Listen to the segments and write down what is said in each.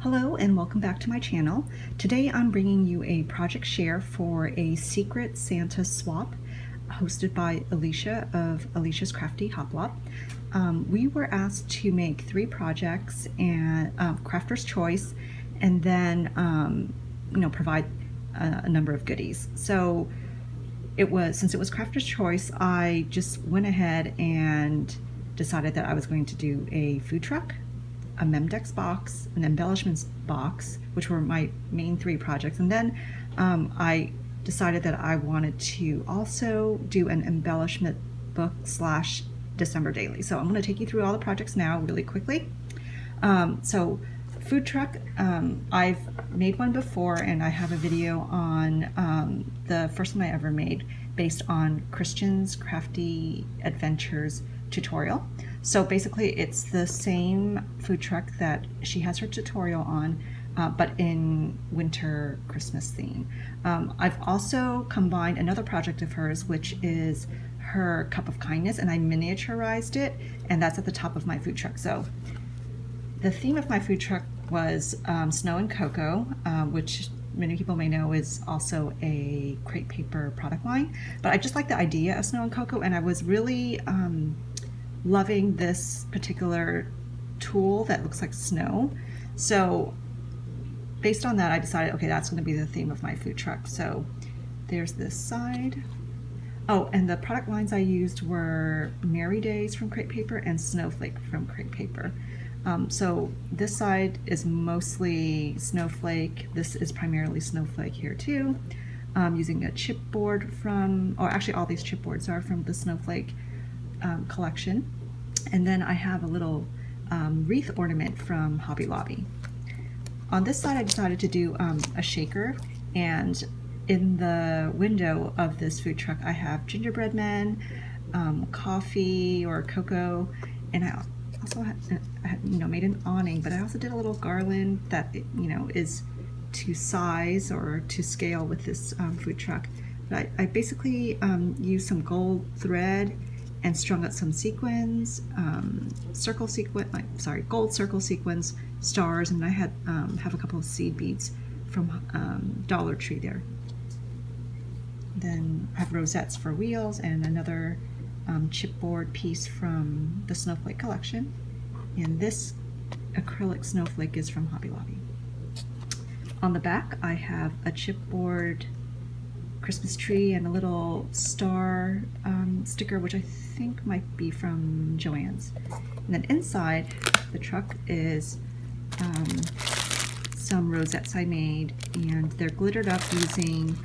Hello and welcome back to my channel. Today I'm bringing you a project share for a Secret Santa swap hosted by Elisha of Elisha's Crafty Hoplop. We were asked to make 3 projects and crafter's choice, and then provide a number of goodies. So since it was crafter's choice, I just went ahead and decided that I was going to do a food truck, a Memorydex box, an embellishments box, which were my main 3 projects. And then I decided that I wanted to also do an embellishment book / December daily. So I'm going to take you through all the projects now really quickly. So food truck, I've made one before, and I have a video on the first one I ever made based on Kristianne's Crafty Adventures tutorial. So basically it's the same food truck that she has her tutorial on, but in winter Christmas theme. I've also combined another project of hers, which is her cup of kindness, and I miniaturized it, and that's at the top of my food truck. So the theme of my food truck was snow and cocoa, which many people may know is also a crepe paper product line. But I just like the idea of snow and cocoa, and I was really loving this particular tool that looks like snow. So based on that, I decided, okay, that's going to be the theme of my food truck. So there's this side. Oh, and the product lines I used were Memorydex from crepe paper and Snowflake from crepe paper. So this side is mostly Snowflake. This is primarily Snowflake here too. Using a chipboard from, or actually all these chipboards are from the Snowflake collection. And then I have a little wreath ornament from Hobby Lobby. On this side I decided to do a shaker, and in the window of this food truck I have gingerbread men, coffee or cocoa, and I also had made an awning, but I also did a little garland that is to size or to scale with this food truck. But I basically used some gold thread and strung out some sequins, gold circle sequins, stars, and I have a couple of seed beads from Dollar Tree there. Then I have rosettes for wheels and another chipboard piece from the Snowflake collection. And this acrylic snowflake is from Hobby Lobby. On the back I have a chipboard Christmas tree and a little star sticker, which I think might be from Joann's. And then inside the truck is some rosettes I made, and they're glittered up using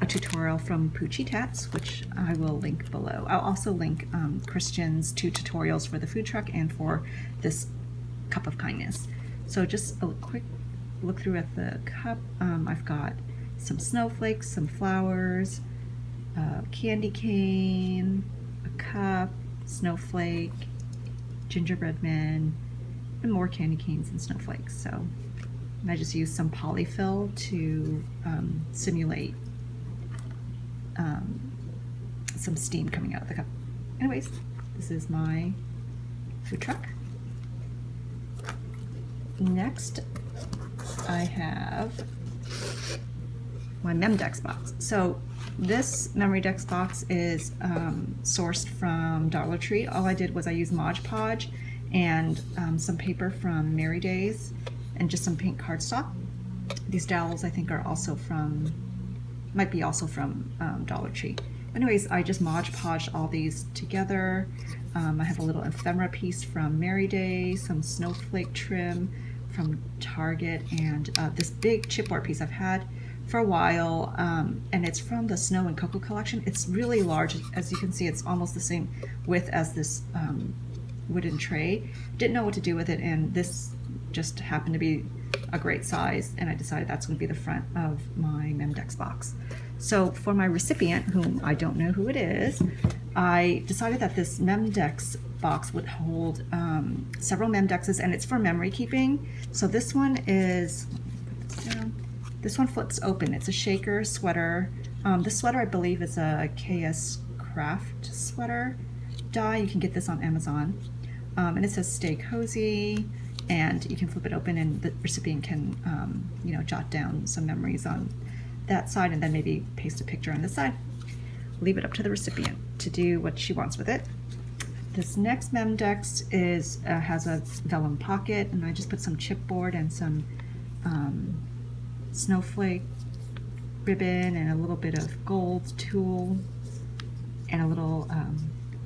a tutorial from Puchy, which I will link below. I'll also link Kristianne's 2 tutorials for the food truck and for this cup of kindness. So just a quick look through at the cup. I've got some snowflakes, some flowers, a candy cane, a cup, snowflake, gingerbread men, and more candy canes and snowflakes. So I just used some polyfill to simulate some steam coming out of the cup. Anyways, this is my food truck. Next, I have my Memorydex box. So this Memorydex box is sourced from Dollar Tree. All I did was I used Mod Podge and some paper from Memorydex and just some pink cardstock. These dowels I think are also might be also from Dollar Tree. Anyways, I just Mod Podged all these together. I have a little ephemera piece from Memorydex, some snowflake trim from Target, and this big chipboard piece I've had for a while, and it's from the Snow and Cocoa collection. It's really large. As you can see, it's almost the same width as this wooden tray. Didn't know what to do with it, and this just happened to be a great size, and I decided that's going to be the front of my Memorydex box. So for my recipient, whom I don't know who it is, I decided that this Memorydex box would hold several Memdexes, and it's for memory keeping. So this one is, this one flips open. It's a shaker sweater. This sweater I believe is a KS Craft sweater die. You can get this on Amazon. And it says stay cozy, and you can flip it open and the recipient can you know, jot down some memories on that side and then maybe paste a picture on this side. Leave it up to the recipient to do what she wants with it. This next Memorydex is has a vellum pocket, and I just put some chipboard and some snowflake ribbon and a little bit of gold tulle and a little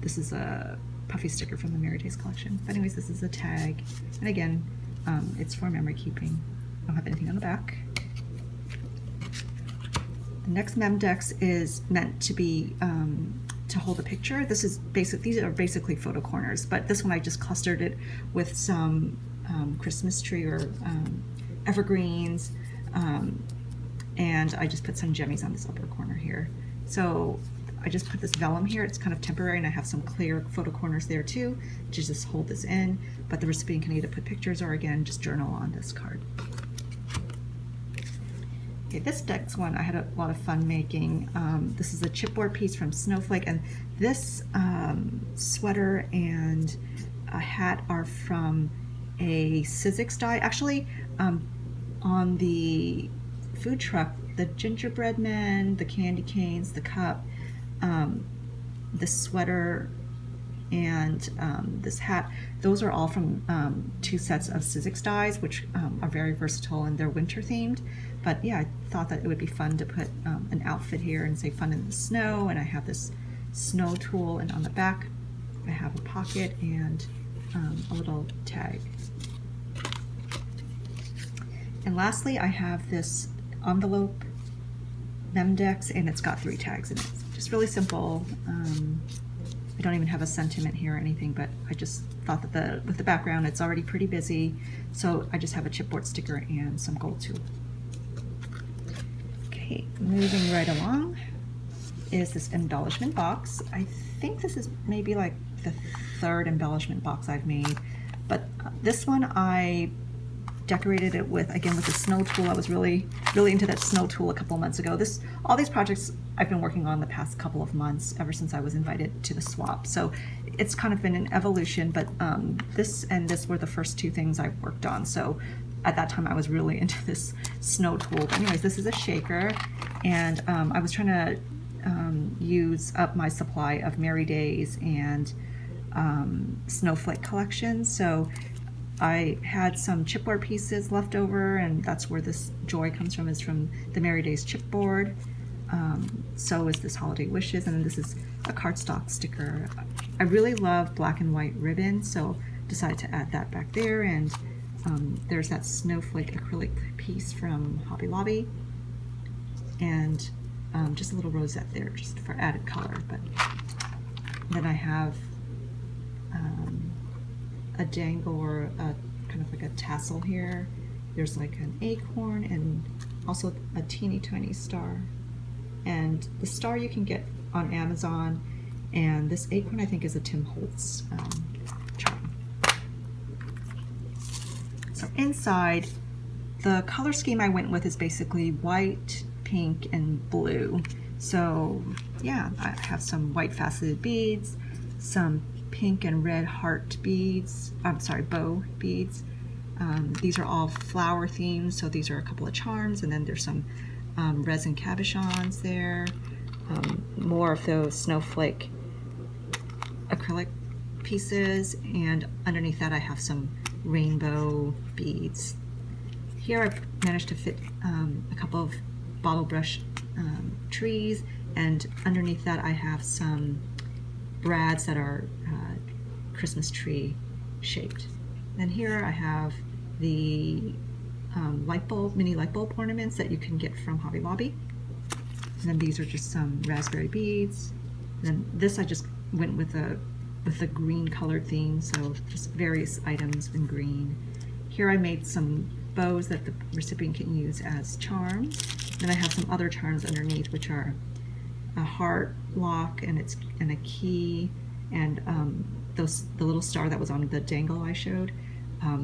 this is a puffy sticker from the Memorydex collection. But anyways, this is a tag, and again, it's for memory keeping. I don't have anything on the back. The next Memorydex is meant to be to hold a picture. This is these are basically photo corners, but this one I just clustered it with some Christmas tree or evergreens, and I just put some jemmies on this upper corner here. So I just put this vellum here. It's kind of temporary, and I have some clear photo corners there too to just hold this in, but the recipient can either put pictures or again just journal on this card. Okay, this next one I had a lot of fun making. This is a chipboard piece from Snowflake, and this sweater and a hat are from a Sizzix die. Actually, on the food truck, the gingerbread men, the candy canes, the cup, the sweater, and this hat, those are all from 2 sets of Sizzix dies, which are very versatile and they're winter themed. But yeah, I thought that it would be fun to put an outfit here and say fun in the snow, and I have this snow tool, and on the back I have a pocket and a little tag. And lastly, I have this envelope Memorydex, and it's got 3 tags in it. Just really simple. I don't even have a sentiment here or anything, but I just thought that with the background, it's already pretty busy, so I just have a chipboard sticker and some gold too. Okay, moving right along is this embellishment box. I think this is maybe like the 3rd embellishment box I've made, but this one I decorated it with, again, with the snow tool. I was really into that snow tool a couple months ago. All these projects I've been working on the past couple of months, ever since I was invited to the swap. So it's kind of been an evolution, but this and this were the first 2 things I worked on. So at that time I was really into this snow tool. But anyways, this is a shaker, and I was trying to use up my supply of Memorydays and snowflake collections. So I had some chipboard pieces left over, and that's where this joy comes from, is from the Memorydays chipboard. So is this Holiday Wishes, and this is a cardstock sticker. I really love black and white ribbon, so decided to add that back there. And there's that snowflake acrylic piece from Hobby Lobby, and just a little rosette there just for added color. But then I have a dangle or a kind of like a tassel here. There's like an acorn and also a teeny tiny star. And the star you can get on Amazon, and this acorn I think is a Tim Holtz charm. So inside, the color scheme I went with is basically white, pink, and blue. So yeah, I have some white faceted beads, some pink and red heart beads, bow beads. These are all flower themes, so these are a couple of charms, and then there's some resin cabochons there, more of those snowflake acrylic pieces, and underneath that I have some rainbow beads. Here I've managed to fit a couple of bottle brush trees, and underneath that I have some brads that are Christmas tree shaped. And here I have the mini light bulb ornaments that you can get from Hobby Lobby. And then these are just some raspberry beads. And then this I just went with a green colored theme, so just various items in green. Here I made some bows that the recipient can use as charms. Then I have some other charms underneath, which are a heart lock and a key, and the little star that was on the dangle I showed.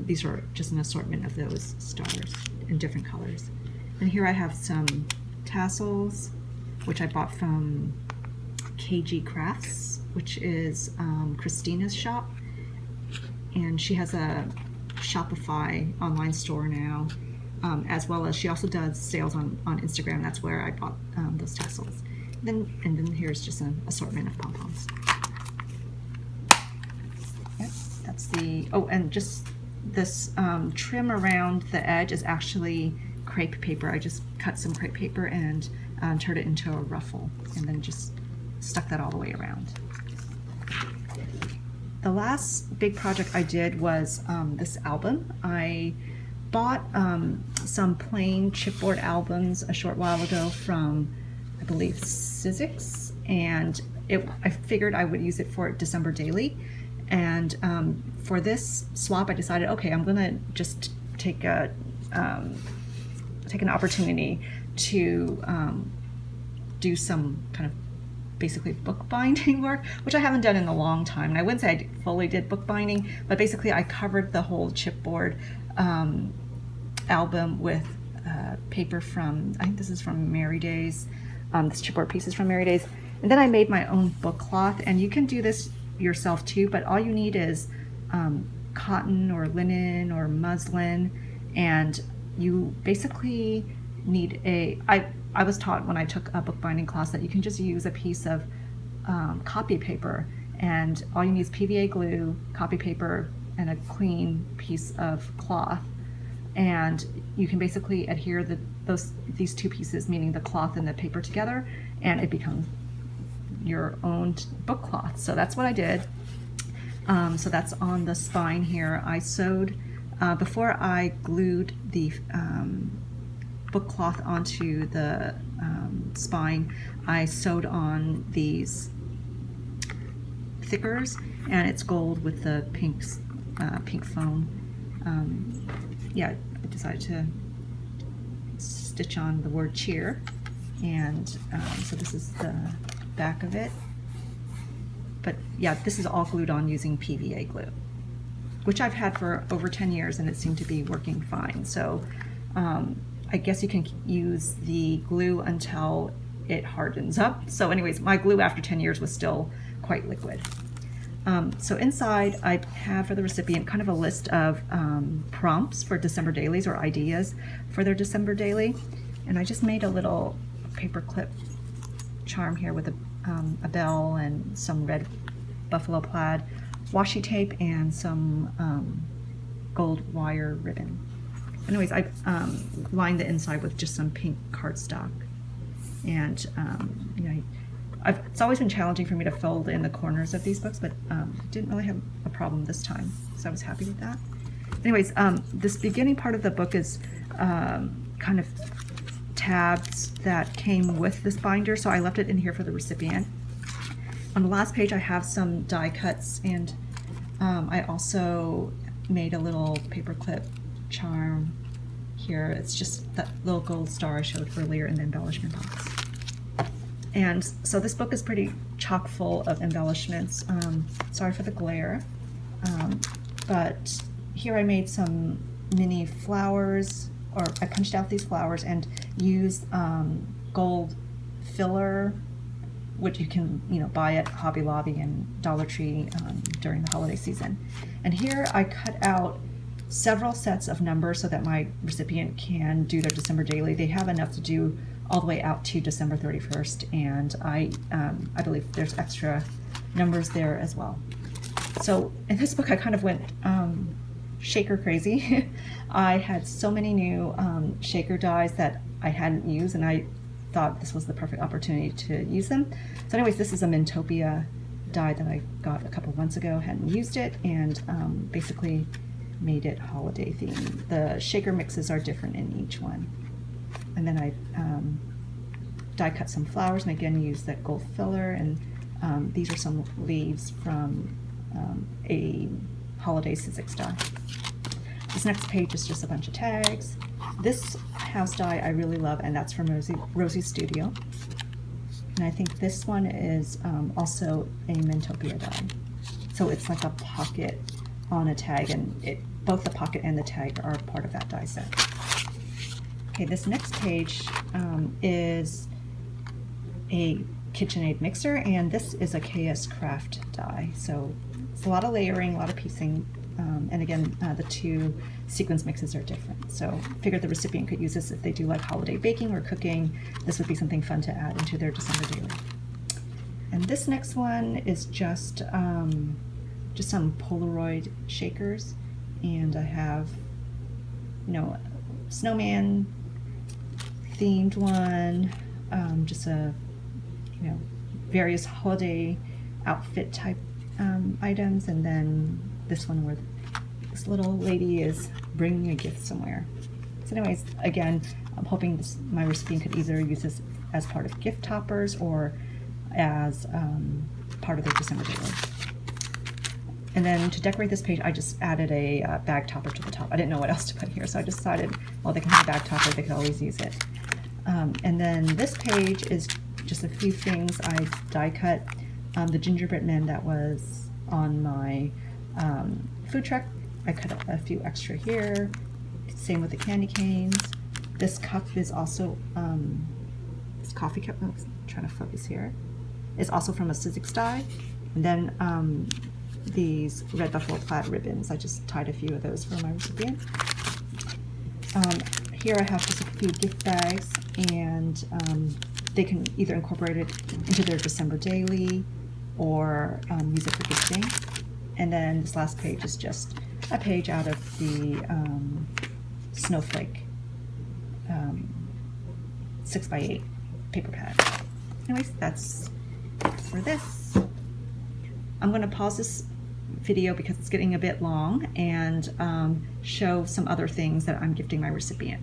These are just an assortment of those stars in different colors. And here I have some tassels, which I bought from KG Crafts, which is Christina's shop. And she has a Shopify online store now, as well as she also does sales on Instagram. That's where I bought those tassels. And then here's just an assortment of pom-poms. Yep, that's the, oh, and just this trim around the edge is actually crepe paper. I just cut some crepe paper and turned it into a ruffle, and then just stuck that all the way around. The last big project I did was this album. I bought some plain chipboard albums a short while ago from, I believe, Sizzix, and I figured I would use it for December Daily. And for this swap, I decided, okay, I'm gonna just take an opportunity to do some kind of basically bookbinding work, which I haven't done in a long time. And I wouldn't say I fully did bookbinding, but basically I covered the whole chipboard album with paper from, I think this is from Memorydex. This chipboard piece is from Memorydex. And then I made my own book cloth, and you can do this yourself too, but all you need is cotton or linen or muslin, and you basically need I was taught when I took a bookbinding class that you can just use a piece of copy paper, and all you need is PVA glue, copy paper, and a clean piece of cloth, and you can basically adhere these two pieces, meaning the cloth and the paper, together, and it becomes your own book cloth. So that's what I did. So that's on the spine here. I sewed, before I glued the book cloth onto the spine, I sewed on these thickers, and it's gold with the pink foam. Yeah, I decided to stitch on the word cheer, and so this is the back of it. But yeah, this is all glued on using PVA glue, which I've had for over 10 years, and it seemed to be working fine. So I guess you can use the glue until it hardens up. So anyways, my glue after 10 years was still quite liquid. So inside I have for the recipient kind of a list of prompts for December dailies, or ideas for their December daily. And I just made a little paper clip charm here with a bell and some red buffalo plaid washi tape and some gold wire ribbon. Anyways, I lined the inside with just some pink cardstock, and you know, it's always been challenging for me to fold in the corners of these books, but didn't really have a problem this time, so I was happy with that. Anyways, this beginning part of the book is kind of tabs that came with this binder, so I left it in here for the recipient. On the last page I have some die cuts, and I also made a little paperclip charm here. It's just that little gold star I showed earlier in the embellishment box. And so this book is pretty chock full of embellishments. Sorry for the glare, but here I made some mini flowers, or I punched out these flowers and used gold filler, which you can buy at Hobby Lobby and Dollar Tree during the holiday season. And here I cut out several sets of numbers so that my recipient can do their December daily. They have enough to do all the way out to December 31st, and I believe there's extra numbers there as well. So in this book I kind of went shaker crazy. I had so many new shaker dies that I hadn't used, and I thought this was the perfect opportunity to use them. So anyways, this is a Mintopia die that I got a couple months ago, hadn't used it, and basically made it holiday themed. The shaker mixes are different in each one. And then I die cut some flowers, and again used that gold filler, and these are some leaves from a holiday Sizzix die. This next page is just a bunch of tags. This house die I really love, and that's from Rosie's Studio. And I think this one is also a Mintopia die. So it's like a pocket on a tag, and both the pocket and the tag are part of that die set. Okay, this next page is a KitchenAid mixer, and this is a KS Craft die. So it's a lot of layering, a lot of piecing. And again, the two sequence mixes are different. So figured the recipient could use this if they do like holiday baking or cooking. This would be something fun to add into their December daily. And this next one is just some Polaroid shakers. And I have, you know, snowman themed one, just a, you know, various holiday outfit type items, and then this one where this little lady is bringing a gift somewhere. So anyways, again, I'm hoping my recipient could either use this as part of gift toppers or as part of their December daily. And then to decorate this page, I just added a bag topper to the top. I didn't know what else to put here, so I decided, well, they can have a bag topper, they could always use it. And then this page is just a few things I die cut. The gingerbread men that was on my food truck, I cut a few extra here. Same with the candy canes. This cup is also, this coffee cup, I'm trying to focus here, is also from a Sizzix die. And then these red buffalo plaid ribbons, I just tied a few of those for my recipient. Here I have just a few gift bags, and they can either incorporate it into their December daily or use it for gifting. And then this last page is just a page out of the snowflake 6x8 paper pad. Anyways, that's it for this. I'm going to pause this video because it's getting a bit long and show some other things that I'm gifting my recipient.